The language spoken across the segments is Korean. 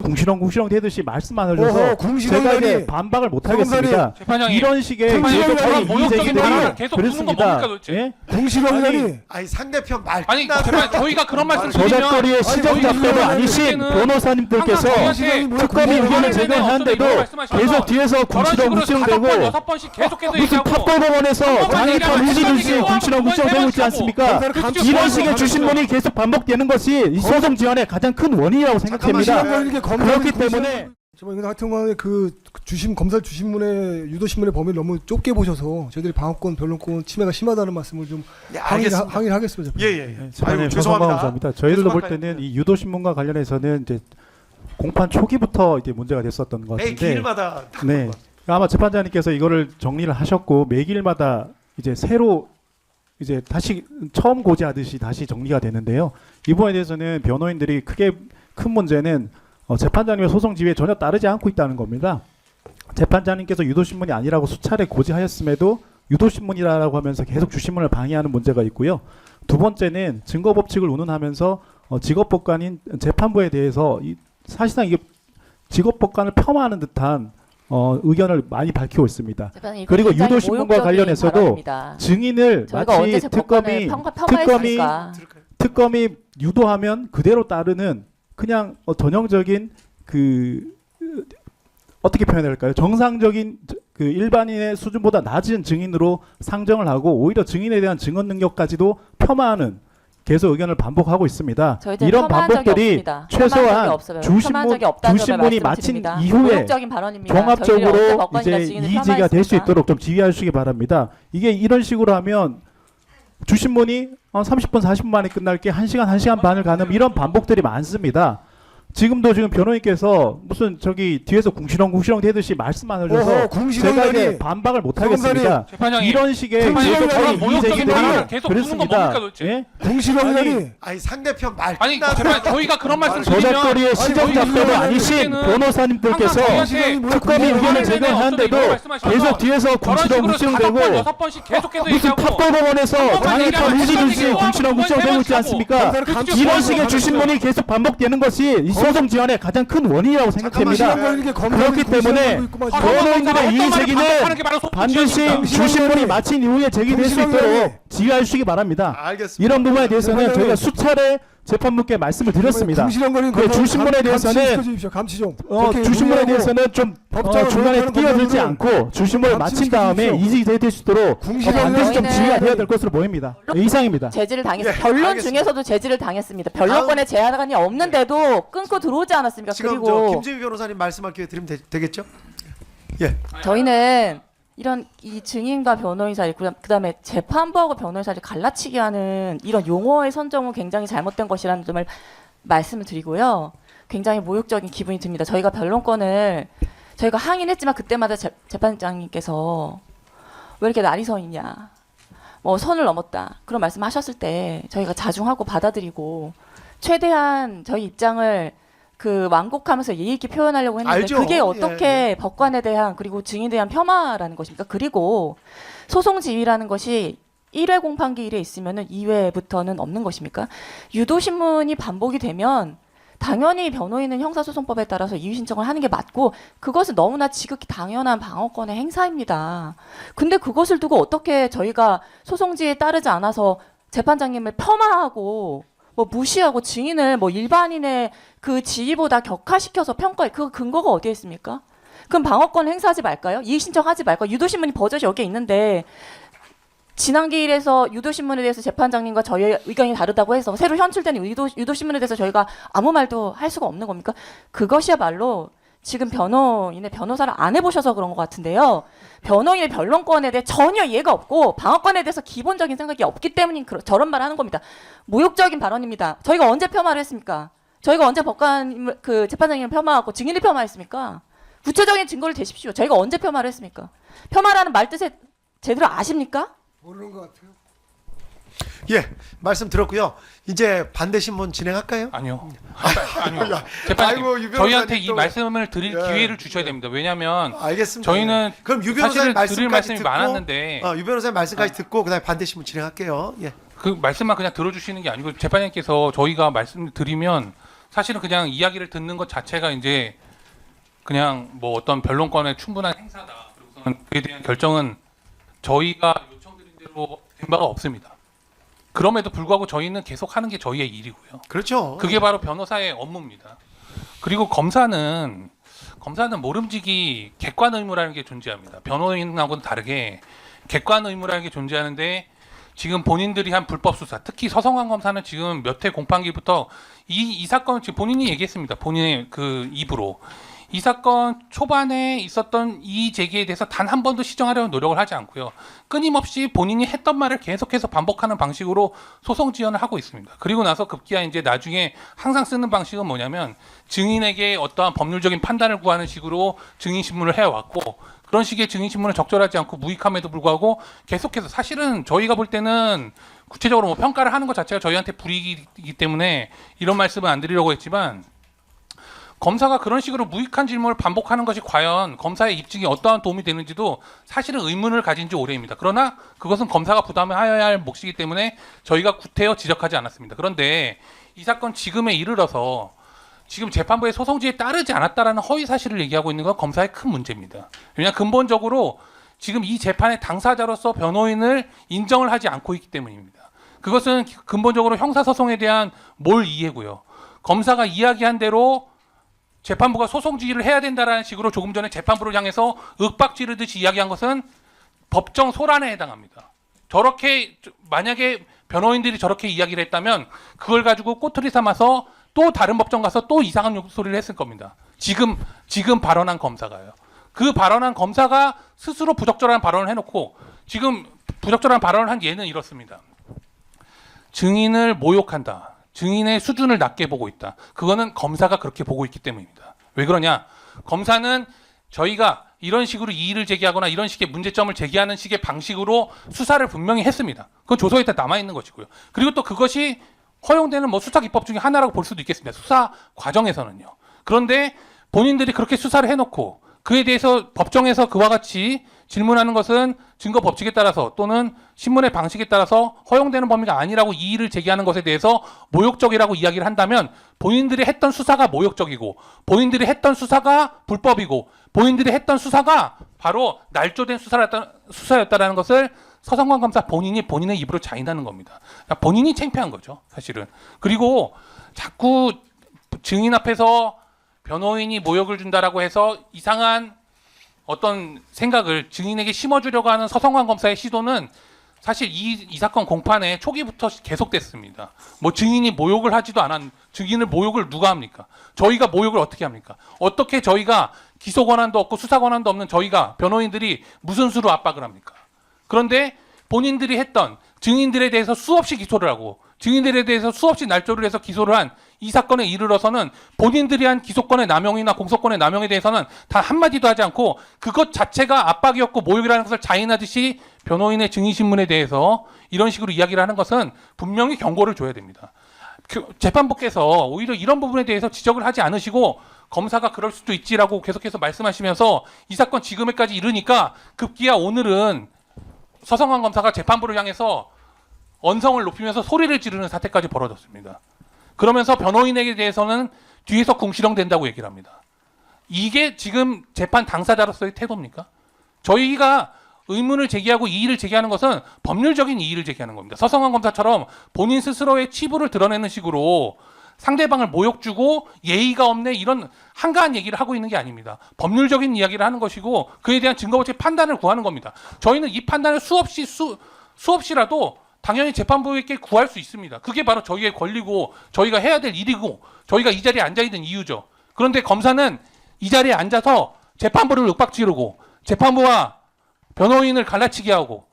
궁시렁궁시렁 되듯이 말씀만 하셔서 제가 이제 반박을 못 하겠습니다. 이런 식의 모욕적인 발언을 계속 부는 건 뭡니까 도대체? 예? 궁시렁이라니. 아니 상대편 말 아니 제발 저희가 그런 말씀 드리면 저작거리의 시정작가도 아니신 변호사님들께서 특검이 의견을 제공하는데도 계속 뒤에서 궁시렁궁시렁대고 무슨 탑법원에서 장애판 후지듯이 궁시렁궁시렁대고 있지 않습니까? 이런 식의 주신문이 계속 반복되는 것이 이 소송 지연의 가장 큰 원인이라고 생각됩니다. 그렇기 때문에 정말 하여튼간에 그 주심 검찰 주신문의 유도신문의 범위를 너무 좁게 보셔서 저희들이 방어권 변론권 침해가 심하다는 말씀을 좀 항의를 하겠습니다. 예예. 아유, 죄송합니다. 저희들도 볼 때는 이 유도신문과 관련해서는 이제 공판 초기부터 이제 문제가 됐었던 것 매 같은데, 기일마다 네, 아마 재판장님께서 이거를 정리를 하셨고 매길마다 이제 새로 이제 다시 처음 고지하듯이 다시 정리가 되는데요. 이 부분에 대해서는 변호인들이 크게 큰 문제는 재판장님의 소송 지휘에 전혀 따르지 않고 있다는 겁니다. 재판장님께서 유도신문이 아니라고 수차례 고지하였음에도 유도신문이라고 하면서 계속 주신문을 방해하는 문제가 있고요. 두 번째는 증거법칙을 운운하면서 직업법관인 재판부에 대해서 사실상 이게 직업법관을 폄하하는 듯한 의견을 많이 밝히고 있습니다. 그리고 유도신문과 관련해서도 발언입니다. 증인을 마치 특검이 유도하면 그대로 따르는 그냥 전형적인 어떻게 표현해야 할까요? 정상적인 그 일반인의 수준보다 낮은 증인으로 상정을 하고 오히려 증인에 대한 증언 능력까지도 겸하는 계속 의견을 반복하고 있습니다. 이런 반복들이 최소한 주신문이 마친 이후에 종합적으로 이제 이의제기가 될 수 있도록 좀 지휘해 주시기 바랍니다. 이게 이런 식으로 하면 주신문이 30분 40분 만에 끝날 게 1시간 1시간 반을 가는 이런 반복들이 많습니다. 지금 변호인께서 무슨 저기 뒤에서 궁시렁궁시렁 되듯이 말씀만 하셔서 제가 이제 반박을 못 하겠습니다. 이런 식의 이의제기들이 계속 부는 건 뭡니까 도대체? 궁시렁이라니. 아니 상대편 말 아니 제발 저희가 그런 말씀 드리면 저작거리의 시정작가도 아니신 변호사님들께서 특검이 의견을 제공하는데도 계속 뒤에서 궁시렁궁시렁대고 무슨 탑법원에서 장애판 후지듯이 궁시렁궁시렁대고 있지 않습니까? 이런 식의 주신문이 계속 반복되는 것이 소송 지연의 가장 큰 원인이라고 생각됩니다. 그렇기 때문에 변호인들의 이의 제기는 반드시 주신문이 마친 이후에 제기될 수 있도록 지휘해 주시기 바랍니다. 알겠습니다. 이런 부분에 대해서는 저희가 수차례 재판부께 말씀을 드렸습니다. 그 주신문에 대해서는 주신문에 대해서는 좀 중간에 끼어들지 않고 주신문을 마친 다음에 이의제기될 수 있도록 반드시 좀 지휘가 되어야 될 것으로 보입니다. 이상입니다. 제지를 당했습니다. 변론 중에서도 제지를 당했습니다. 변론권에 제한이 없는데도 끊고 들어오지 않았습니까? 지금 그리고 김재규 변호사님 말씀할 기회 드리면 되겠죠? 예. 저희는 이런 이 증인과 변호인 사이 그다음에 재판부하고 변호인 사이를 갈라치게 하는 이런 용어의 선정은 굉장히 잘못된 것이라는 점을 말씀을 드리고요. 굉장히 모욕적인 기분이 듭니다. 저희가 변론권을 저희가 항의는 했지만 그때마다 재판장님께서 왜 이렇게 날이 서 있냐, 뭐 선을 넘었다 그런 말씀하셨을 때 저희가 자중하고 받아들이고 최대한 저희 입장을 완곡하면서 예의 있게 표현하려고 했는데 알죠. 그게 어떻게 법관에 대한 그리고 증인에 대한 폄하라는 것입니까? 그리고 소송 지휘라는 것이 1회 공판기일에 있으면은 2회부터는 없는 것입니까? 유도신문이 반복이 되면 당연히 변호인은 형사소송법에 따라서 이의 신청을 하는 게 맞고 그것은 너무나 지극히 당연한 방어권의 행사입니다. 근데 그것을 두고 어떻게 저희가 소송지에 따르지 않아서 재판장님을 폄하하고 무시하고 증인을 일반인의 그 지위보다 격하시켜서 평가해. 그 근거가 어디에 있습니까? 그럼 방어권 행사하지 말까요? 이의 신청하지 말까요? 유도신문이 버젓이 여기에 있는데 지난 기일에서 유도신문에 대해서 재판장님과 저희의 의견이 다르다고 해서 새로 현출된 유도신문에 대해서 저희가 아무 말도 할 수가 없는 겁니까? 그것이야말로 지금 변호사를 안 해보셔서 그런 것 같은데요. 변호인의 변론권에 대해 전혀 이해가 없고 방어권에 대해서 기본적인 생각이 없기 때문에 저런 말을 하는 겁니다. 모욕적인 발언입니다. 저희가 언제 폄하를 했습니까? 저희가 언제 재판장님을 폄하하고 증인을 폄하했습니까? 구체적인 증거를 대십시오. 저희가 언제 폄하를 했습니까? 폄하라는 말 뜻에 제대로 아십니까? 모르는 것 같아요. 예, 말씀 들었고요. 이제 반대 신문 진행할까요? 아니요. 아니요. 재판장님, 저희한테 이 말씀을 드릴 기회를 주셔야 됩니다. 왜냐하면 알겠습니다. 저희는 그럼 유 변호사님 드릴 말씀이 많았는데 유 변호사님 말씀까지 듣고 그다음에 반대 신문 진행할게요. 예. 그 말씀만 그냥 들어주시는 게 아니고 재판장님께서 저희가 말씀을 드리면 사실은 그냥 이야기를 듣는 것 자체가 이제 그냥 뭐 어떤 변론권의 충분한 행사다. 그리고서는 그에 대한 결정은 저희가 요청드린 대로 된 바가 없습니다. 그럼에도 불구하고 저희는 계속 하는 게 저희의 일이고요. 그렇죠. 그게 바로 변호사의 업무입니다. 그리고 검사는 모름지기 객관 의무라는 게 존재합니다. 변호인하고는 다르게 객관 의무라는 게 존재하는데 지금 본인들이 한 불법 수사, 특히 서성환 검사는 지금 몇 회 공판기부터 이 사건 지금 본인이 얘기했습니다. 본인의 그 입으로 이 사건 초반에 있었던 이 제기에 대해서 단 한 번도 시정하려는 노력을 하지 않고요. 끊임없이 본인이 했던 말을 계속해서 반복하는 방식으로 소송 지원을 하고 있습니다. 그리고 나서 급기야 이제 나중에 항상 쓰는 방식은 뭐냐면 증인에게 어떠한 법률적인 판단을 구하는 식으로 증인 신문을 해왔고 그런 식의 증인 신문을 적절하지 않고 무익함에도 불구하고 계속해서 사실은 저희가 볼 때는 구체적으로 뭐 평가를 하는 것 자체가 저희한테 불이익이기 때문에 이런 말씀은 안 드리려고 했지만 검사가 그런 식으로 무익한 질문을 반복하는 것이 과연 검사의 입증에 어떠한 도움이 되는지도 사실은 의문을 가진 지 오래입니다. 그러나 그것은 검사가 부담해야 할 몫이기 때문에 저희가 구태여 지적하지 않았습니다. 그런데 이 사건 지금에 이르러서 지금 재판부의 소송지에 따르지 않았다라는 허위 사실을 얘기하고 있는 건 검사의 큰 문제입니다. 왜냐하면 근본적으로 지금 이 재판의 당사자로서 변호인을 인정을 하지 않고 있기 때문입니다. 그것은 근본적으로 형사소송에 대한 몰 이해고요. 검사가 이야기한 대로 재판부가 소송 지휘를 해야 된다라는 식으로 조금 전에 재판부를 향해서 윽박 지르듯이 이야기한 것은 법정 소란에 해당합니다. 저렇게 만약에 변호인들이 저렇게 이야기를 했다면 그걸 가지고 꼬투리 삼아서 또 다른 법정 가서 또 이상한 소리를 했을 겁니다. 지금 발언한 검사가요. 그 발언한 검사가 스스로 부적절한 발언을 해놓고 지금 부적절한 발언을 한 예는 이렇습니다. 증인을 모욕한다. 증인의 수준을 낮게 보고 있다. 그거는 검사가 그렇게 보고 있기 때문입니다. 왜 그러냐? 검사는 저희가 이런 식으로 이의를 제기하거나 이런 식의 문제점을 제기하는 식의 방식으로 수사를 분명히 했습니다. 그건 조서에 다 남아있는 것이고요. 그리고 또 그것이 허용되는 뭐 수사 기법 중에 하나라고 볼 수도 있겠습니다. 수사 과정에서는요. 그런데 본인들이 그렇게 수사를 해놓고 그에 대해서 법정에서 그와 같이 질문하는 것은 증거 법칙에 따라서 또는 신문의 방식에 따라서 허용되는 범위가 아니라고 이의를 제기하는 것에 대해서 모욕적이라고 이야기를 한다면 본인들이 했던 수사가 모욕적이고 본인들이 했던 수사가 불법이고 본인들이 했던 수사가 바로 날조된 수사였다라는 것을 서성관 검사 본인이 본인의 입으로 자인하는 겁니다. 그러니까 본인이 창피한 거죠, 사실은. 그리고 자꾸 증인 앞에서 변호인이 모욕을 준다라고 해서 이상한 어떤 생각을 증인에게 심어주려고 하는 서성관 검사의 시도는 사실 이 사건 공판에 초기부터 계속됐습니다. 뭐 증인이 모욕을 하지도 증인을 모욕을 누가 합니까? 저희가 모욕을 어떻게 합니까? 어떻게 저희가 기소 권한도 없고 수사 권한도 없는 저희가 변호인들이 무슨 수로 압박을 합니까? 그런데 본인들이 했던 증인들에 대해서 수없이 기소를 하고 증인들에 대해서 수없이 날조를 해서 기소를 한 이 사건에 이르러서는 본인들이 한 기소권의 남용이나 공소권의 남용에 대해서는 단 한마디도 하지 않고 그것 자체가 압박이었고 모욕이라는 것을 자인하듯이 변호인의 증인신문에 대해서 이런 식으로 이야기를 하는 것은 분명히 경고를 줘야 됩니다. 재판부께서 오히려 이런 부분에 대해서 지적을 하지 않으시고 검사가 그럴 수도 있지라고 계속해서 말씀하시면서 이 사건 지금에까지 이르니까 급기야 오늘은 서성환 검사가 재판부를 향해서 언성을 높이면서 소리를 지르는 사태까지 벌어졌습니다. 그러면서 변호인에게 대해서는 뒤에서 궁시렁댄다고 얘기를 합니다. 이게 지금 재판 당사자로서의 태도입니까? 저희가 의문을 제기하고 이의를 제기하는 것은 법률적인 이의를 제기하는 겁니다. 서성환 검사처럼 본인 스스로의 치부를 드러내는 식으로 상대방을 모욕 주고 예의가 없네 이런 한가한 얘기를 하고 있는 게 아닙니다. 법률적인 이야기를 하는 것이고 그에 대한 증거법적 판단을 구하는 겁니다. 저희는 이 판단을 수없이라도 당연히 재판부에게 구할 수 있습니다. 그게 바로 저희의 권리고 저희가 해야 될 일이고 저희가 이 자리에 앉아있는 이유죠. 그런데 검사는 이 자리에 앉아서 재판부를 윽박지르고 재판부와 변호인을 갈라치게 하고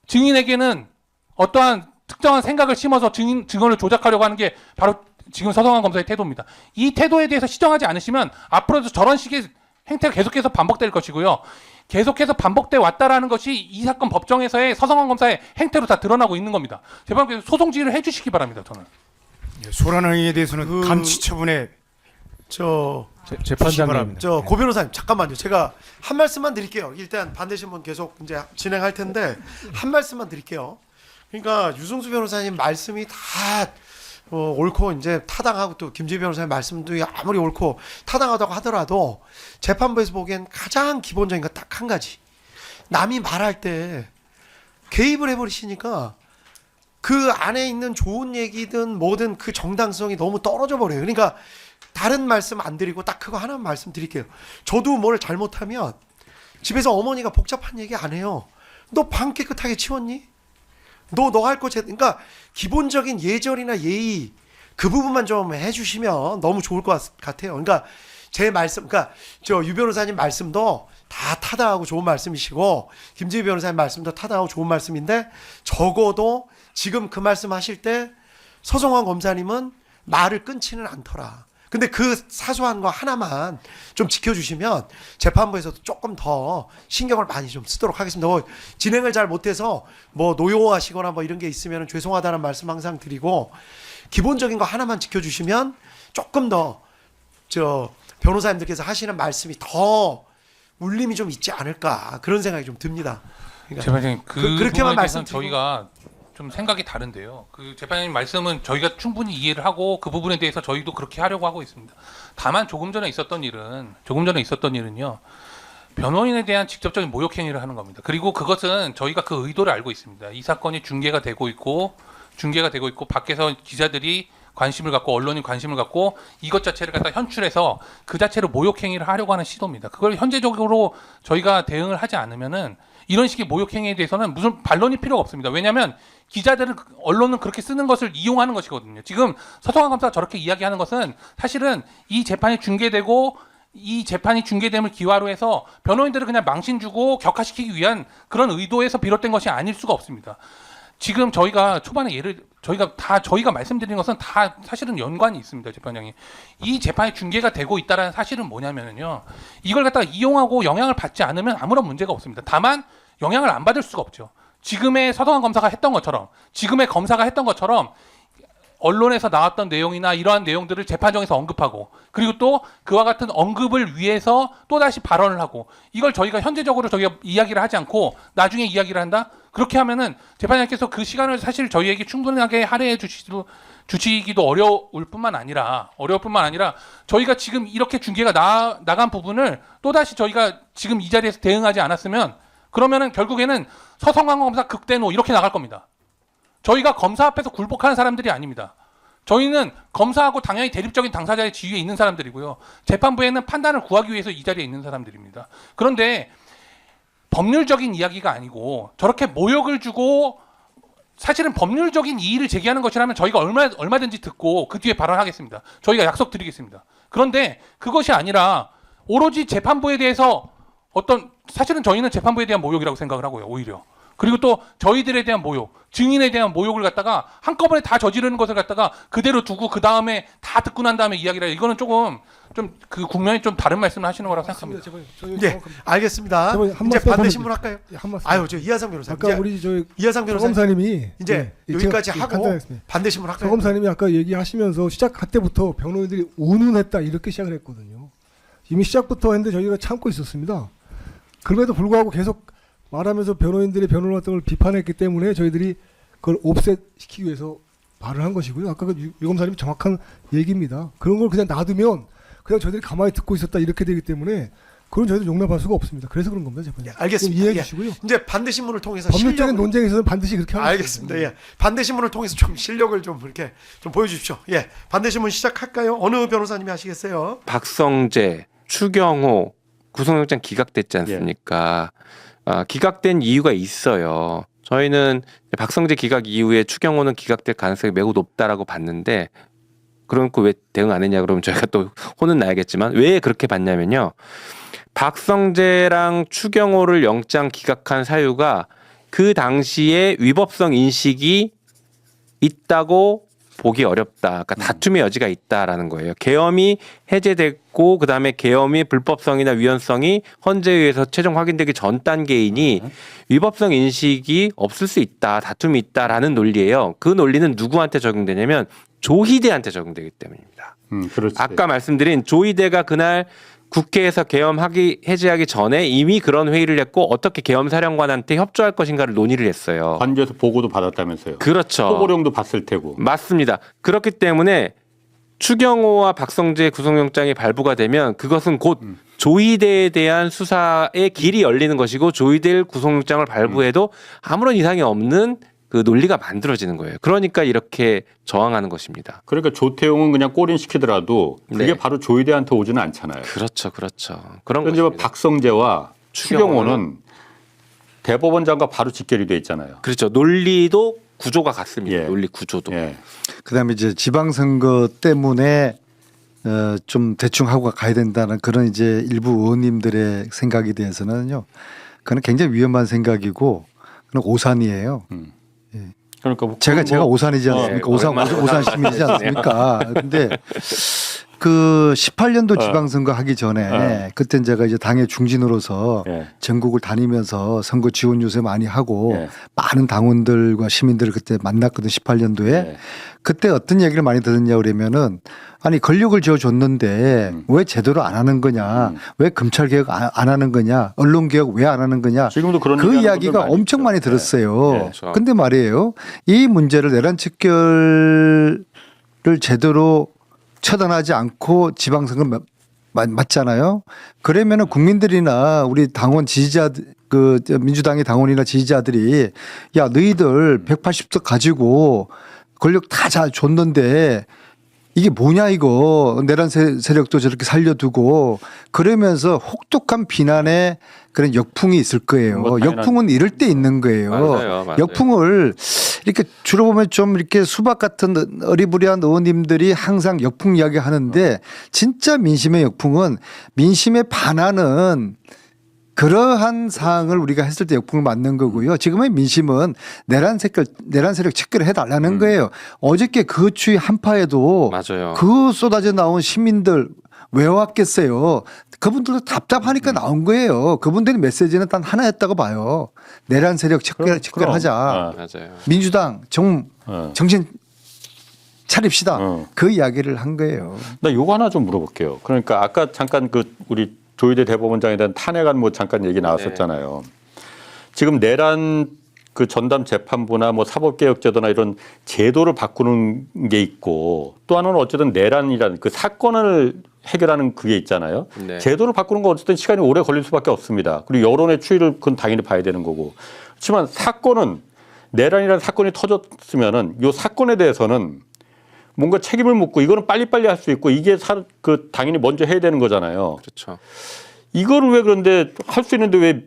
증인에게는 어떠한 특정한 생각을 심어서 증언을 조작하려고 하는 게 바로 지금 서성환 검사의 태도입니다. 이 태도에 대해서 시정하지 않으시면 앞으로도 저런 식의 행태가 계속해서 반복될 것이고요. 계속해서 반복돼 왔다라는 것이 이 사건 법정에서의 서성환 검사의 행태로 다 드러나고 있는 겁니다. 재판부에서 소송 지휘를 해주시기 바랍니다. 저는. 예, 소란행위에 대해서는 감치 처분에 재판장님, 고 변호사님 잠깐만요. 제가 한 말씀만 드릴게요. 일단 반대 신문 계속 이제 진행할 텐데 한 말씀만 드릴게요. 그러니까 유승수 변호사님 말씀이 다 옳고 이제 타당하고 또 김지희 변호사의 말씀도 아무리 옳고 타당하다고 하더라도 재판부에서 보기엔 가장 기본적인 거 딱 한 가지. 남이 말할 때 개입을 해버리시니까 그 안에 있는 좋은 얘기든 뭐든 그 정당성이 너무 떨어져 버려요. 그러니까 다른 말씀 안 드리고 딱 그거 하나만 말씀드릴게요. 저도 뭘 잘못하면 집에서 어머니가 복잡한 얘기 안 해요. 너 방 깨끗하게 치웠니? 너 할 거 그러니까 기본적인 예절이나 예의 그 부분만 좀 해주시면 너무 좋을 것 같아요. 그러니까 제 말씀, 그러니까 저 유 변호사님 말씀도 다 타당하고 좋은 말씀이시고 김지희 변호사님 말씀도 타당하고 좋은 말씀인데 적어도 지금 그 말씀하실 때 서성환 검사님은 말을 끊지는 않더라. 근데 그 사소한 거 하나만 좀 지켜주시면 재판부에서도 조금 더 신경을 많이 좀 쓰도록 하겠습니다. 진행을 잘 못해서 뭐 노여워하시거나 뭐 이런 게 있으면 죄송하다는 말씀 항상 드리고 기본적인 거 하나만 지켜주시면 조금 더 저 변호사님들께서 하시는 말씀이 더 울림이 좀 있지 않을까 그런 생각이 좀 듭니다. 그러니까 재판장님 그렇게만 말씀 말씀드리고 저희가 좀 생각이 다른데요. 그 재판장님 말씀은 저희가 충분히 이해를 하고 그 부분에 대해서 저희도 그렇게 하려고 하고 있습니다. 다만 조금 전에 있었던 일은요. 변호인에 대한 직접적인 모욕 행위를 하는 겁니다. 그리고 그것은 저희가 그 의도를 알고 있습니다. 이 사건이 중계가 되고 있고 밖에서 기자들이 관심을 갖고 언론이 관심을 갖고 이것 자체를 갖다 현출해서 그 자체로 모욕 행위를 하려고 하는 시도입니다. 그걸 현재적으로 저희가 대응을 하지 않으면은 이런 식의 모욕 행위에 대해서는 무슨 반론이 필요가 없습니다. 왜냐하면 기자들은 언론은 그렇게 쓰는 것을 이용하는 것이거든요. 지금 서성환 검사가 저렇게 이야기하는 것은 사실은 이 재판이 중계되고 이 재판이 중계됨을 기화로 해서 변호인들을 그냥 망신 주고 격화시키기 위한 그런 의도에서 비롯된 것이 아닐 수가 없습니다. 지금 저희가 초반에 저희가 말씀드린 것은 다 사실은 연관이 있습니다, 재판장님. 이 재판이 중계가 되고 있다는 사실은 뭐냐면요. 이걸 갖다가 이용하고 영향을 받지 않으면 아무런 문제가 없습니다. 다만 영향을 안 받을 수가 없죠. 지금의 서성환 검사가 했던 것처럼, 지금의 검사가 했던 것처럼 언론에서 나왔던 내용이나 이러한 내용들을 재판정에서 언급하고 그리고 또 그와 같은 언급을 위해서 또다시 발언을 하고 이걸 저희가 현재적으로 저희가 이야기를 하지 않고 나중에 이야기를 한다? 그렇게 하면은 재판장님께서 그 시간을 사실 저희에게 충분하게 할애해 주시기도 어려울 뿐만 아니라 저희가 지금 이렇게 중계가 나간 부분을 또다시 저희가 지금 이 자리에서 대응하지 않았으면 그러면은 결국에는 서성환 검사 극대노 이렇게 나갈 겁니다. 저희가 검사 앞에서 굴복하는 사람들이 아닙니다. 저희는 검사하고 당연히 대립적인 당사자의 지위에 있는 사람들이고요. 재판부에는 판단을 구하기 위해서 이 자리에 있는 사람들입니다. 그런데 법률적인 이야기가 아니고 저렇게 모욕을 주고 사실은 법률적인 이의를 제기하는 것이라면 저희가 얼마든지 듣고 그 뒤에 발언하겠습니다. 저희가 약속드리겠습니다. 그런데 그것이 아니라 오로지 재판부에 대해서 사실은 저희는 재판부에 대한 모욕이라고 생각을 하고요. 오히려. 그리고 또 저희들에 대한 모욕, 증인에 대한 모욕을 갖다가 한꺼번에 다 저지르는 것을 갖다가 그대로 두고 그 다음에 다 듣고 난 다음에 이야기를 이거는 조금 좀 그 국면이 좀 다른 말씀을 하시는 거라고 생각합니다. 예, 알겠습니다. 이제 반대 신문 할까요? 아유, 저 이하상 변호사. 아까 우리 이하상 변호사 검사님이 이제 여기까지 하고 반대 신문 할까요? 검사님이 아까 얘기하시면서 시작할 때부터 변호인들이 운운했다 이렇게 시작을 했거든요. 이미 시작부터 했는데 저희가 참고 있었습니다. 그럼에도 불구하고 계속 말하면서 변호인들의 변론 활동을 비판했기 때문에 저희들이 그걸 옵셋시키기 위해서 말을 한 것이고요. 아까 유 검사님이 정확한 얘기입니다. 그런 걸 그냥 놔두면 그냥 저희들이 가만히 듣고 있었다 이렇게 되기 때문에 그건 저희도 용납할 수가 없습니다. 그래서 그런 겁니다. 재판장님. 예, 알겠습니다. 이해해 주시고요. 이제 반대 신문을 통해서 법률적인 논쟁에서는 반드시 그렇게 하는 알겠습니다. 예. 반대 신문을 통해서 좀 실력을 좀 이렇게 좀 보여주십시오. 예. 반대 신문 시작할까요? 어느 변호사님이 하시겠어요? 박성재, 추경호 구속영장 기각됐지 않습니까? 기각된 이유가 있어요. 저희는 박성재 기각 이후에 추경호는 기각될 가능성이 매우 높다라고 봤는데 그러고 왜 대응 안 했냐 그러면 저희가 또 혼은 나야겠지만 왜 그렇게 봤냐면요. 박성재랑 추경호를 영장 기각한 사유가 그 당시에 위법성 인식이 있다고 보기 어렵다. 그러니까 다툼의 여지가 있다라는 거예요. 계엄이 해제됐고 그다음에 계엄의 불법성이나 위헌성이 헌재에 의해서 최종 확인되기 전 단계이니 위법성 인식이 없을 수 있다. 다툼이 있다라는 논리예요. 그 논리는 누구한테 적용되냐면 조희대한테 적용되기 때문입니다. 아까 말씀드린 조희대가 그날 국회에서 계엄 해제하기 전에 이미 그런 회의를 했고 어떻게 계엄 사령관한테 협조할 것인가를 논의를 했어요. 관저에서 보고도 받았다면서요. 그렇죠. 포고령도 봤을 테고. 맞습니다. 그렇기 때문에 추경호와 박성재 구속영장이 발부가 되면 그것은 곧 조이대에 대한 수사의 길이 열리는 것이고 조이대 구속영장을 발부해도 아무런 이상이 없는 그 논리가 만들어지는 거예요. 그러니까 이렇게 저항하는 것입니다. 그러니까 조태용은 그냥 꼬린 시키더라도 그게 네. 바로 조이대한테 오지는 않잖아요. 그렇죠. 그런 그런데 것입니다. 박성재와 추경호는 대법원장과 바로 직결이 돼 있잖아요. 그렇죠. 논리도 구조가 같습니다. 예. 논리 구조도. 예. 그다음에 이제 지방선거 때문에 좀 대충 하고 가야 된다는 그런 이제 일부 의원님들의 생각에 대해서는요, 그건 굉장히 위험한 생각이고 그건 오산이에요. 그러니까 뭐 제가 오산이지 않습니까? 오산 시민이지 않습니까? 근데 그 18년도 지방선거 하기 전에 그때 제가 이제 당의 중진으로서 예. 전국을 다니면서 선거 지원 유세 많이 하고 예. 많은 당원들과 시민들을 그때 만났거든 18년도에. 예. 그때 어떤 얘기를 많이 들었냐 그러면은 아니 권력을 쥐어줬는데 왜 제대로 안 하는 거냐, 왜 검찰 개혁 안 하는 거냐, 언론 개혁 왜 안 하는 거냐. 지금도 그런 그 얘기하는 이야기가 분들 많이 엄청 있죠. 많이 들었어요. 예. 그렇죠. 근데 말이에요, 이 문제를 내란 척결을 제대로 처단하지 않고 지방선거 맞잖아요. 그러면은 국민들이나 우리 당원 지지자들, 그 민주당의 당원이나 지지자들이 야 너희들 180석 가지고 권력 다 잘 줬는데 이게 뭐냐 이거, 내란 세력도 저렇게 살려두고, 그러면서 혹독한 비난의 그런 역풍이 있을 거예요. 뭐 당연한- 역풍은 이럴 때 있는 거예요. 맞아요. 역풍을 이렇게 주로 보면 좀 이렇게 수박 같은 어리부리한 의원님들이 항상 역풍 이야기 하는데, 진짜 민심의 역풍은 민심에 반하는 그러한 사항을 우리가 했을 때 역풍을 맞는 거고요. 지금의 민심은 내란 세력 척결을 해달라는 거예요. 어저께 그 추위 한파에도 맞아요. 그 쏟아져 나온 시민들 왜 왔겠어요? 그분들도 답답하니까 나온 거예요. 그분들의 메시지는 단 하나였다고 봐요. 내란 세력 척결하자. 맞아요. 민주당 정신 차립시다. 그 이야기를 한 거예요. 나 요거 하나 좀 물어볼게요. 그러니까 아까 잠깐 그 우리 조희대 대법원장에 대한 탄핵안 뭐 잠깐 얘기 나왔었잖아요. 지금 내란 그 전담 재판부나 뭐 사법개혁제도나 이런 제도를 바꾸는 게 있고, 또 하나는 어쨌든 내란이라는 그 사건을 해결하는 그게 있잖아요. 네. 제도를 바꾸는 건 어쨌든 시간이 오래 걸릴 수밖에 없습니다. 그리고 여론의 추이를 그건 당연히 봐야 되는 거고. 그렇지만 사건은, 내란이라는 사건이 터졌으면은 요 사건에 대해서는 뭔가 책임을 묻고 이거는 빨리빨리 할 수 있고 이게 그 당연히 먼저 해야 되는 거잖아요. 그렇죠. 이거를 왜 그런데 할 수 있는데 왜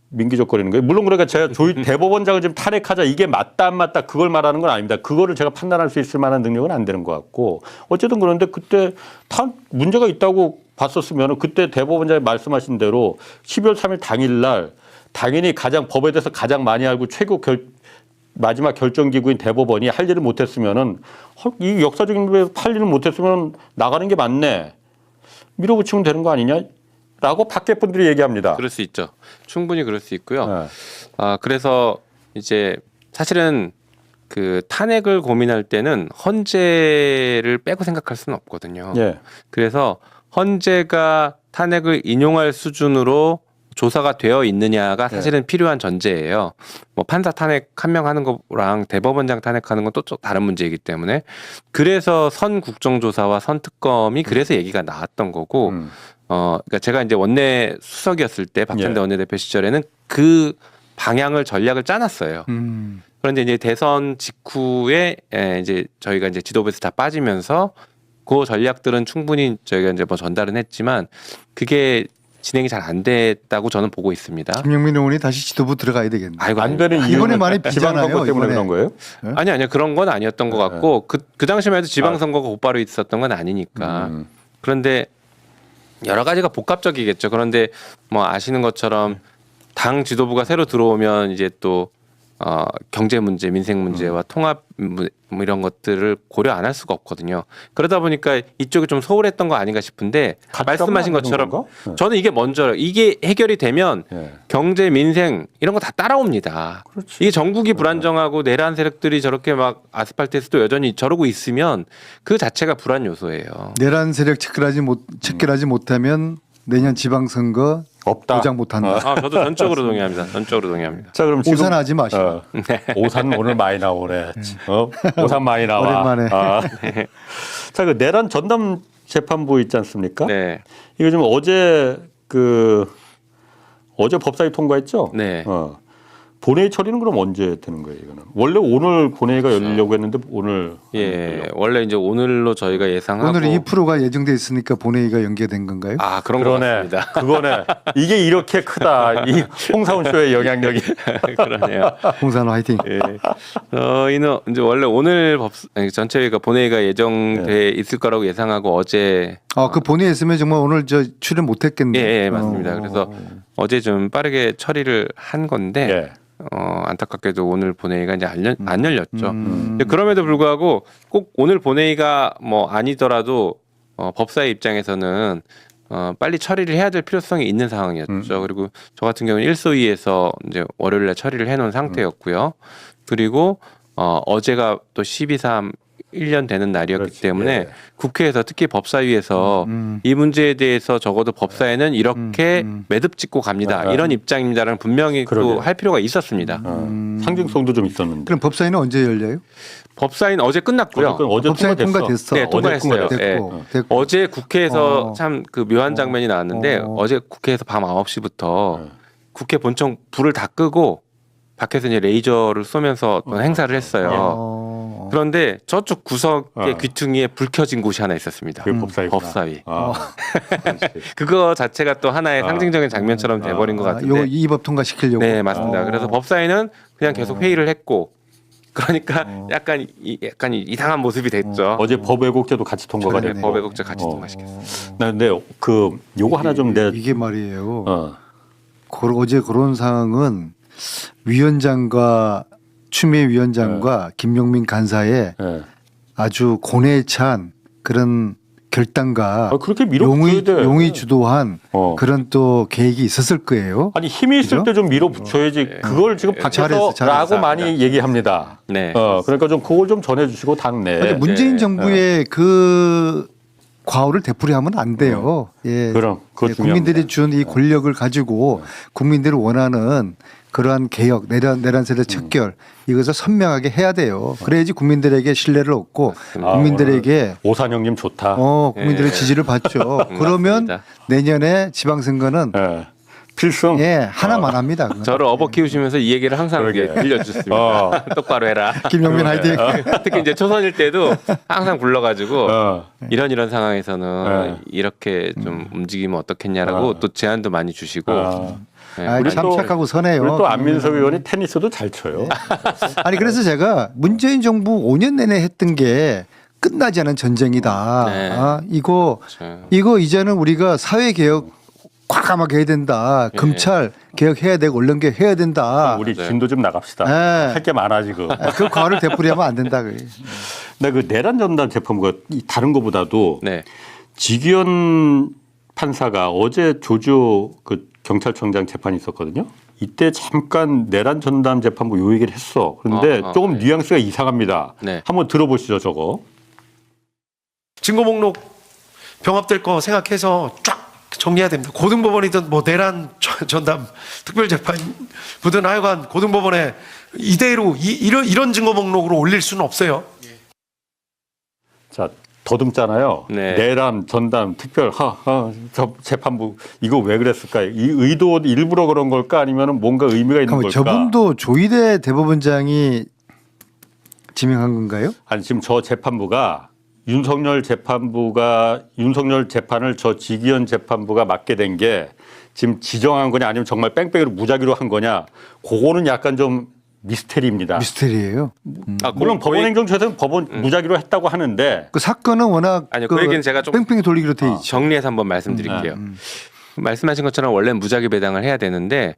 민기적거리는 거예요? 물론 그러니까 제가 대법원장을 좀 탄핵하자 이게 맞다 안 맞다 그걸 말하는 건 아닙니다. 그거를 제가 판단할 수 있을 만한 능력은 안 되는 것 같고, 어쨌든 그런데 그때 문제가 있다고 봤었으면 그때 대법원장이 말씀하신 대로 12월 3일 당일날 당연히 법에 대해서 가장 많이 알고 마지막 결정기구인 대법원이 할 일을 못했으면은 이 역사적인 부분에서 할 일을 못했으면 나가는 게 맞네, 밀어붙이면 되는 거 아니냐라고 밖에 분들이 얘기합니다. 그럴 수 있죠. 충분히 그럴 수 있고요. 네. 그래서 이제 사실은 그 탄핵을 고민할 때는 헌재를 빼고 생각할 수는 없거든요. 예. 그래서 헌재가 탄핵을 인용할 수준으로 조사가 되어 있느냐가 사실은 필요한 전제예요. 뭐 판사 탄핵 한 명 하는 거랑 대법원장 탄핵하는 건 또 다른 문제이기 때문에, 그래서 선 국정조사와 선 특검이 그래서 얘기가 나왔던 거고, 그러니까 제가 이제 원내 수석이었을 때 박찬대 원내대표 시절에는 그 방향을 전략을 짜놨어요. 그런데 이제 대선 직후에 이제 저희가 이제 지도부에서 다 빠지면서 그 전략들은 충분히 저희가 이제 뭐 전달은 했지만 그게 진행이 잘 안 됐다고 저는 보고 있습니다. 김영민 의원이 다시 지도부 들어가야 되겠네. 아이고, 안 되는 이번에 많이 지방선거 비잖아요, 때문에 이번에. 그런 거예요? 아니요 그런 건 아니었던 것 같고 그 당시만 해도 지방선거가 곧바로 있었던 건 아니니까. 그런데 여러 가지가 복합적이겠죠. 그런데 뭐 아시는 것처럼 당 지도부가 새로 들어오면 이제 또 경제 문제, 민생 문제와 통합 뭐 이런 것들을 고려 안 할 수가 없거든요. 그러다 보니까 이쪽이 좀 소홀했던 거 아닌가 싶은데 말씀하신 것처럼 저는 이게 먼저 이게 해결이 되면 경제, 민생 이런 거 다 따라옵니다. 그렇지. 이게 전국이 불안정하고 내란 세력들이 저렇게 막 아스팔트에서도 여전히 저러고 있으면 그 자체가 불안 요소예요. 내란 세력 체결하지 못하면 내년 지방선거 없다. 보장 못한다. 저도 전적으로 동의합니다. 전적으로 동의합니다. 자, 그럼 지금 오산하지 마시고. 오산 오늘 많이 나오네. 오산 많이 나와. 오랜만에. 자, 그 내란 전담 재판부 있지 않습니까? 네. 이거 좀 어제 법사위 통과했죠? 네. 본회의 처리는 그럼 언제 되는 거예요, 이거는? 원래 오늘 본회의가 열리려고 했는데 오늘 원래 이제 오늘로 저희가 예상하고 오늘 2%가 예정돼 있으니까 본회의가 연계된 건가요? 그런 거 그러네. 같습니다. 그거네. 이게 이렇게 크다. 이 홍사훈 쇼의 영향력이. 그러네요. 홍산호 화이팅. 저희는 이제 원래 오늘 전체회의가 본회의가 예정돼 있을 거라고 예상하고 어제 그 본회의 있으면 정말 오늘 저 출연 못했겠네요. 예, 맞습니다. 그래서 어제 좀 빠르게 처리를 한 건데 안타깝게도 오늘 본회의가 이제 안 열렸죠. 근데 그럼에도 불구하고 꼭 오늘 본회의가 뭐 아니더라도 법사위 입장에서는 빨리 처리를 해야 될 필요성이 있는 상황이었죠. 그리고 저 같은 경우는 일소위에서 이제 월요일에 처리를 해놓은 상태였고요. 그리고 어제가 또 12.3 1년 되는 날이었기 그렇지. 때문에 국회에서 특히 법사위에서 이 문제에 대해서 적어도 법사위는 이렇게 매듭 짓고 갑니다. 이런 입장입니다라는 분명히 또 할 필요가 있었습니다. 상징성도 좀 있었는데. 그럼 법사위는 언제 열려요? 법사위는 어제 끝났고요. 어제 법사위 통과됐어. 네, 통과했어요. 됐고. 어제 국회에서 참 그 묘한 장면이 나왔는데 어제 국회에서 밤 9시부터 국회 본청 불을 다 끄고 밖에서 이제 레이저를 쏘면서 어떤 행사를 했어요. 그런데 저쪽 구석의 귀퉁이에 불 켜진 곳이 하나 있었습니다. 그 법사위. 그거 자체가 또 하나의 상징적인 장면처럼 돼버린 것 같은데. 이 법 통과시키려고. 네, 맞습니다. 그래서 법사위는 그냥 계속 회의를 했고, 그러니까 약간 이상한 모습이 됐죠. 어제 법외국제도 같이 통과가 됐고. 법외국제 같이 통과시켰어요. 근데 요거 하나 좀 이게 말이에요. 어제 그런 상황은 위원장과 추미애 위원장과 김용민 간사의 아주 고뇌에 찬 그런 결단과 그렇게 밀어붙여야 돼. 용이 주도한 그런 또 계획이 있었을 거예요. 아니 힘이 있을 때 좀 밀어붙여야지. 그걸 지금 밖에서라고 많이 얘기합니다. 네. 그러니까 좀 그걸 좀 전해주시고 당내. 문재인 정부의 그 과오를 되풀이하면 안 돼요. 그럼 국민들이 준 이 권력을 가지고 국민들이 원하는 그러한 개혁, 내란 세력 척결 이것을 선명하게 해야 돼요. 그래야지 국민들에게 신뢰를 얻고 국민들에게 오산 형님 좋다. 국민들의 지지를 받죠. 그러면 내년에 지방선거는 필승. 하나만 합니다. 그건. 저를 업어 키우시면서 이 얘기를 항상 들려주셨습니다. 똑바로 해라. 김용민 화이팅. 특히 이제 초선일 때도 항상 불러가지고 이런 상황에서는 이렇게 좀 움직이면 어떻겠냐라고 또 제안도 많이 주시고. 참 착하고 선해요. 그리고 또 안민석 의원이 테니스도 잘 쳐요. 아니 그래서 제가 문재인 정부 5년 내내 했던 게 끝나지 않은 전쟁이다. 이거 이제는 우리가 사회 개혁 과감하게 해야 된다. 검찰 개혁해야 되고 언론 개혁해야 된다. 우리 진도 좀 나갑시다. 할 게 많아 지금. 그 과를 되풀이하면 안 된다. 나 그 내란 전담 재판부가 다른 것보다도 지기현 판사가 어제 조지호 그 경찰청장 재판이 있었거든요. 이때 잠깐 내란 전담 재판부 요 얘기를 했어. 그런데 조금 뉘앙스가 이상합니다. 한번 들어보시죠, 저거. 증거 목록 병합될 거 생각해서 쫙 정리해야 됩니다. 고등법원이든 뭐 내란 전담 특별재판부든 하여간 고등법원에 이대로 이런 증거 목록으로 올릴 수는 없어요. 자, 더듬잖아요. 내란 전담 특별 저 재판부 이거 왜 그랬을까? 이 의도 일부러 그런 걸까? 아니면 뭔가 의미가 있는 걸까? 저분도 조희대 대법원장이 지명한 건가요? 아니 지금 저 재판부가 윤석열 재판을 저 지기현 재판부가 맡게 된 게 지금 지정한 거냐 아니면 정말 뺑뺑이로 무작위로 한 거냐? 그거는 약간 좀 미스테리입니다. 미스테리예요. 물론 법원행정처에서는 법원 무작위로 했다고 하는데 그 사건은 워낙 그 얘기는 제가 좀 뺑뺑이 돌리기로 돼 있죠. 정리해서 한번 말씀드릴게요. 말씀하신 것처럼 원래 무작위 배당을 해야 되는데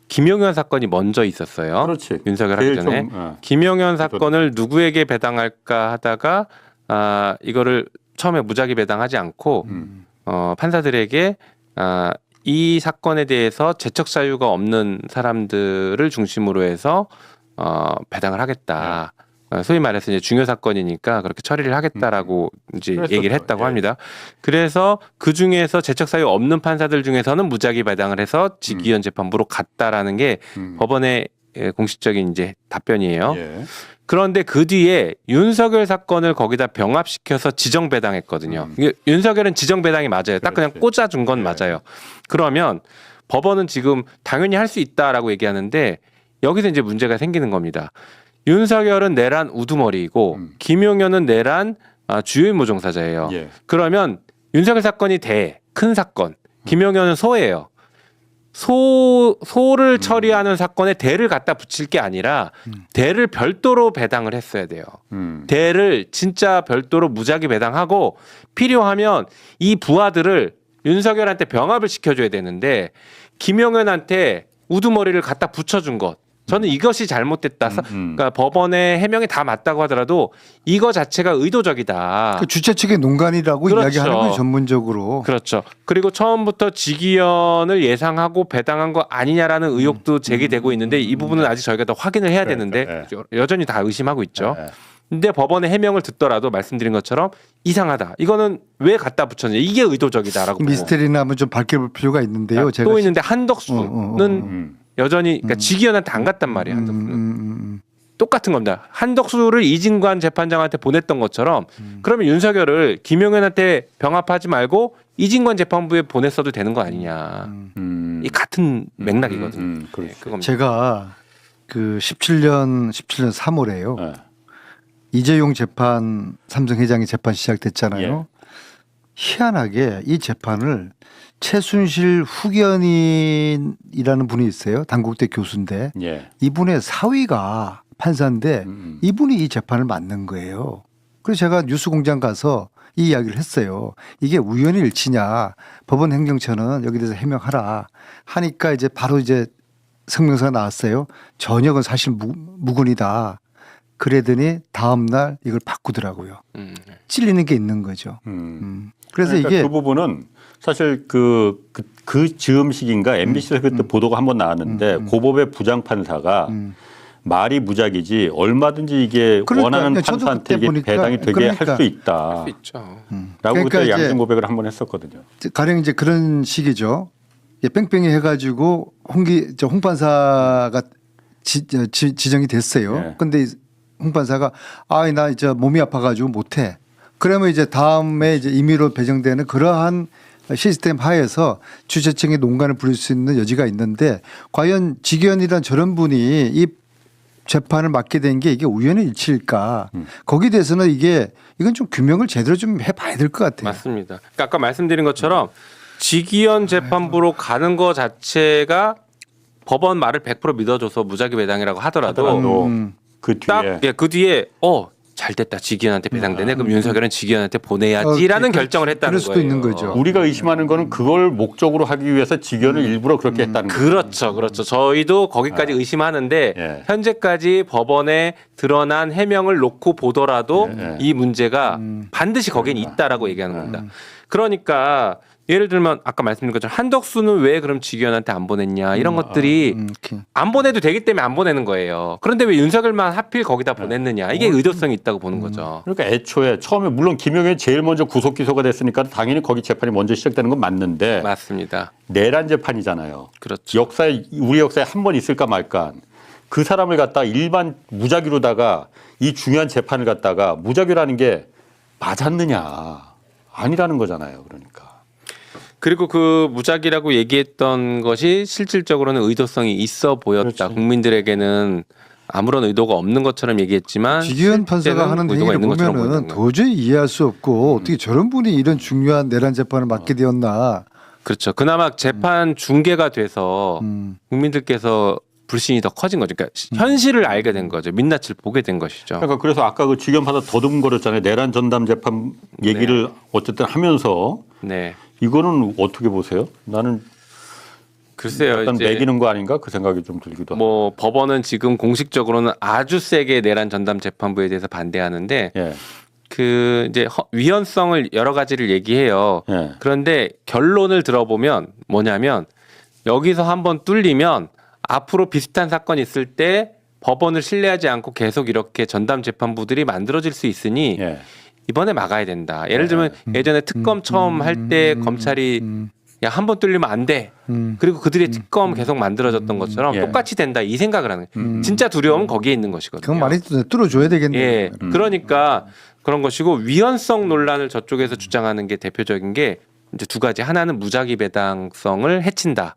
김용현 사건이 먼저 있었어요. 그렇지. 윤석열 하기 제일 전에 좀, 김용현 사건을 누구에게 배당할까 하다가 이거를 처음에 무작위 배당하지 않고 판사들에게 이 사건에 대해서 재척 사유가 없는 사람들을 중심으로 해서 배당을 하겠다. 소위 말해서 이제 중요 사건이니까 그렇게 처리를 하겠다라고 이제 그랬었죠. 얘기를 했다고 예. 합니다. 그래서 그 중에서 재척 사유 없는 판사들 중에서는 무작위 배당을 해서 직위원 재판부로 갔다라는 게 법원의 공식적인 이제 답변이에요. 예. 그런데 그 뒤에 윤석열 사건을 거기다 병합시켜서 지정 배당했거든요. 이게 윤석열은 지정 배당이 맞아요. 딱 그냥 그렇지. 꽂아준 건 예. 맞아요. 그러면 법원은 지금 당연히 할 수 있다라고 얘기하는데 여기서 이제 문제가 생기는 겁니다. 윤석열은 내란 우두머리이고 김용현은 내란 주요인 모종사자예요. 예. 그러면 윤석열 사건이 큰 사건, 김용현은 소예요. 소를 처리하는 사건에 대를 갖다 붙일 게 아니라 대를 별도로 배당을 했어야 돼요. 대를 진짜 별도로 무작위 배당하고 필요하면 이 부하들을 윤석열한테 병합을 시켜줘야 되는데 김용현한테 우두머리를 갖다 붙여준 것. 저는 이것이 잘못됐다. 그러니까 법원의 해명이 다 맞다고 하더라도 이거 자체가 의도적이다. 그 주최 측의 농간이라고 그렇죠. 이야기하는 거예요, 전문적으로. 그렇죠. 그리고 처음부터 직위원을 예상하고 배당한 거 아니냐라는 의혹도 제기되고 있는데 이 부분은 아직 저희가 더 확인을 해야 되는데 그러니까, 여전히 다 의심하고 있죠. 예. 근데 법원의 해명을 듣더라도 말씀드린 것처럼 이상하다. 이거는 왜 갖다 붙였냐. 이게 의도적이다라고 보고. 미스테리나 한번 좀 밝혀볼 필요가 있는데요. 제가 또 있는데 한덕수는 여전히 그러니까 직위원한테 안 갔단 말이야. 한덕수는. 똑같은 겁니다. 한덕수를 이진관 재판장한테 보냈던 것처럼 그러면 윤석열을 김용현한테 병합하지 말고 이진관 재판부에 보냈어도 되는 거 아니냐. 이 같은 맥락이거든요. 그렇죠. 그겁니다. 제가 그 17년 3월에요. 예. 이재용 재판 삼성 회장이 재판 시작됐잖아요. 예. 희한하게 이 재판을 최순실 후견인이라는 분이 있어요. 단국대 교수인데 예. 이분의 사위가 판사인데 이분이 이 재판을 맡는 거예요. 그래서 제가 뉴스공장 가서 이 이야기를 했어요. 이게 우연의 일치냐. 법원 행정처는 여기 대해서 해명하라 하니까 이제 바로 이제 성명서가 나왔어요. 전역은 사실 무근이다. 그러더니 다음 날 이걸 바꾸더라고요. 찔리는 게 있는 거죠. 그래서 그러니까 이게 그 부분은 사실 그 즈음 시기인가 MBC에서 그때 보도가 한번 나왔는데 고법의 부장판사가 말이 무작이지 얼마든지 이게 그러니까, 원하는 저도 판사한테 그때 이게 보니까 배당이 되게 그러니까 할 수 있다. 수 있죠. 라고 그러니까 그때 이제 양심 고백을 한번 했었거든요. 가령 이제 그런 식이죠. 뺑뺑이 해가지고 홍 판사가 지정이 됐어요. 네. 근데 홍 판사가 나 이제 몸이 아파가지고 못해. 그러면 이제 다음에 이제 임의로 배정되는 그러한 시스템 하에서 주최층의 농간을 부릴 수 있는 여지가 있는데 과연 직위원이란 저런 분이 이 재판을 맡게 된 게 이게 우연의 일치일까? 거기에 대해서는 이건 좀 규명을 제대로 좀 해봐야 될 것 같아요. 맞습니다. 그러니까 아까 말씀드린 것처럼 직위원 재판부로 가는 거 자체가 법원 말을 100% 믿어줘서 무작위 배당이라고 하더라도 그 뒤에 딱 그 뒤에 잘 됐다. 직위원한테 배당되네. 그럼 윤석열은 직위원한테 보내야지라는 결정을 했다는 그럴 수도 거예요. 있는 거죠. 우리가 의심하는 거는 그걸 목적으로 하기 위해서 직위원을 일부러 그렇게 했다는 거죠. 그렇죠. 저희도 거기까지 의심하는데 예. 현재까지 법원에 드러난 해명을 놓고 보더라도 예. 이 문제가 반드시 거기엔 있다라고 얘기하는 겁니다. 그러니까 예를 들면 아까 말씀드린 것처럼 한덕수는 왜 그럼 직위원한테 안 보냈냐 이런 것들이 안 보내도 되기 때문에 안 보내는 거예요. 그런데 왜 윤석열만 하필 거기다 보냈느냐 이게 의도성이 있다고 보는 거죠. 그러니까 애초에 처음에 물론 김용현이 제일 먼저 구속 기소가 됐으니까 당연히 거기 재판이 먼저 시작되는 건 맞는데 맞습니다. 내란 재판이잖아요. 그렇죠. 우리 역사에 한 번 있을까 말까. 그 사람을 갖다가 일반 무작위로다가 이 중요한 재판을 갖다가 무작위라는 게 맞았느냐 아니라는 거잖아요. 그러니까. 그리고 그 무작위라고 얘기했던 것이 실질적으로는 의도성이 있어 보였다. 그렇지. 국민들에게는 아무런 의도가 없는 것처럼 얘기했지만 직위원 판사가 하는 의도가 행위를 있는 것처럼 보면은 보이는 거예요. 도저히 이해할 수 없고 어떻게 저런 분이 이런 중요한 내란 재판을 맡게 되었나. 그렇죠. 그나마 재판 중계가 돼서 국민들께서 불신이 더 커진 거죠. 그러니까 현실을 알게 된 거죠. 민낯을 보게 된 것이죠. 그러니까 그래서 아까 그 직위원 판사 더듬거렸잖아요. 내란 전담 재판 얘기를 어쨌든 하면서 네. 이거는 어떻게 보세요? 나는 글쎄요. 약간 이제 매기는 거 아닌가 그 생각이 좀 들기도 하고. 뭐 법원은 지금 공식적으로는 아주 세게 내란 전담 재판부에 대해서 반대하는데 예. 그 이제 위헌성을 여러 가지를 얘기해요. 예. 그런데 결론을 들어보면 뭐냐면 여기서 한번 뚫리면 앞으로 비슷한 사건이 있을 때 법원을 신뢰하지 않고 계속 이렇게 전담 재판부들이 만들어질 수 있으니 예. 이번에 막아야 된다. 예를 들면 예전에 특검 처음 할 때 검찰이 야, 한 번 뚫리면 안 돼. 그리고 그들의 특검 계속 만들어졌던 것처럼 예. 똑같이 된다. 이 생각을 하는 거예요. 진짜 두려움은 거기에 있는 것이거든요. 그건 많이 뚫어줘야 되겠네요. 예. 그러니까 그런 것이고 위헌성 논란을 저쪽에서 주장하는 게 대표적인 게 이제 두 가지. 하나는 무작위 배당성을 해친다.